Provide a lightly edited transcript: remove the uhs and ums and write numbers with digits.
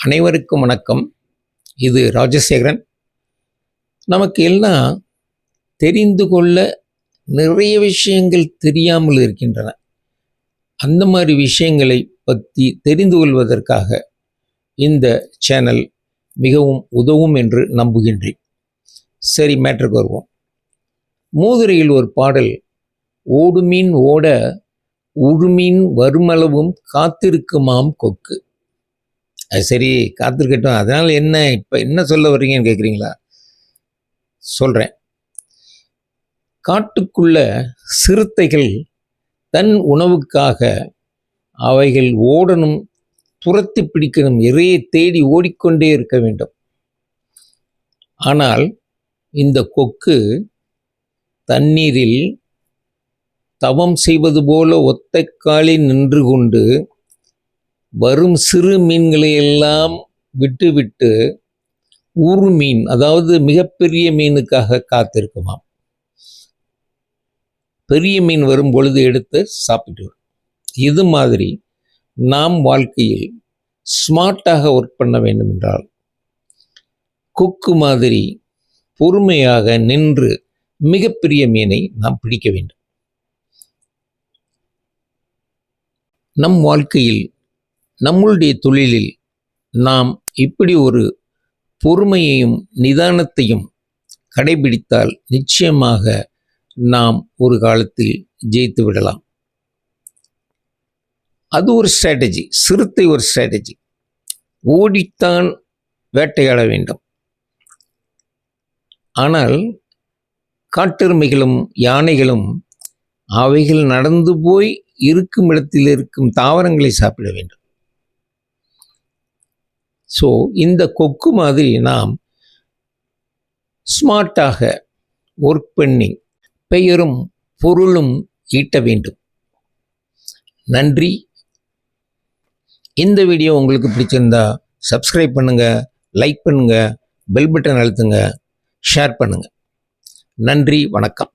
அனைவருக்கும் வணக்கம். இது ராஜசேகரன். நமக்கு எல்லாம் தெரிந்து கொள்ள நிறைய விஷயங்கள் தெரியாமல் இருக்கின்றன. அந்த மாதிரி விஷயங்களை பற்றி தெரிந்து கொள்வதற்காக இந்த சேனல் மிகவும் உதவும் என்று நம்புகின்றேன். சரி, மேட்டருக்கு வருவோம். மூதுரையில் ஒரு பாடல், ஓடுமீன் ஓட உடுமீன் வருமளவும் காத்திருக்குமாம் கொக்கு. அது சரி, காத்திருக்கட்டும், அதனால் என்ன, இப்போ என்ன சொல்ல வர்றீங்கன்னு கேட்குறீங்களா? சொல்கிறேன். காட்டுக்குள்ள சிறுத்தைகள் தன் உணவுக்காக அவைகள் ஓடணும், துரத்தி பிடிக்கணும், இறையை தேடி ஓடிக்கொண்டே இருக்க வேண்டும். ஆனால் இந்த கொக்கு தண்ணீரில் தவம் செய்வது போல ஒத்தை காலில் நின்று கொண்டு வரும் சிறு மீன்களை எல்லாம் விட்டுவிட்டு ஊறு மீன், அதாவது மிகப்பெரிய மீனுக்காக காத்திருக்குமாம். பெரிய மீன் வரும் பொழுது எடுத்து சாப்பிட்டு வரும். இது மாதிரி நாம் வாழ்க்கையில் ஸ்மார்ட்டாக ஒர்க் பண்ண வேண்டும் என்றால் கொக்கு மாதிரி பொறுமையாக நின்று மிகப்பெரிய மீனை நாம் பிடிக்க வேண்டும். நம் வாழ்க்கையில், நம்முடைய தொழிலில் நாம் இப்படி ஒரு பொறுமையையும் நிதானத்தையும் கடைபிடித்தால் நிச்சயமாக நாம் ஒரு காலத்தில் ஜெயித்து விடலாம். அது ஒரு ஸ்ட்ராட்டஜி. சிறுத்தை ஒரு ஸ்ட்ராட்டஜி. ஓடித்தான் வேட்டையாட வேண்டும். ஆனால் காட்டெருமைகளும் யானைகளும் அவைகள் நடந்து போய் இருக்கும் இடத்தில் இருக்கும் தாவரங்களை சாப்பிட வேண்டும். ஸோ இந்த கொக்கு மாதிரி நாம் ஸ்மார்ட்டாக ஒர்க் பண்ணி பெயரும் பொருளும் ஈட்ட வேண்டும். நன்றி. இந்த வீடியோ உங்களுக்கு பிடிச்சிருந்தா சப்ஸ்கிரைப் பண்ணுங்க, லைக் பண்ணுங்க, பெல் பட்டன் அழுத்துங்க, ஷேர் பண்ணுங்க. நன்றி, வணக்கம்.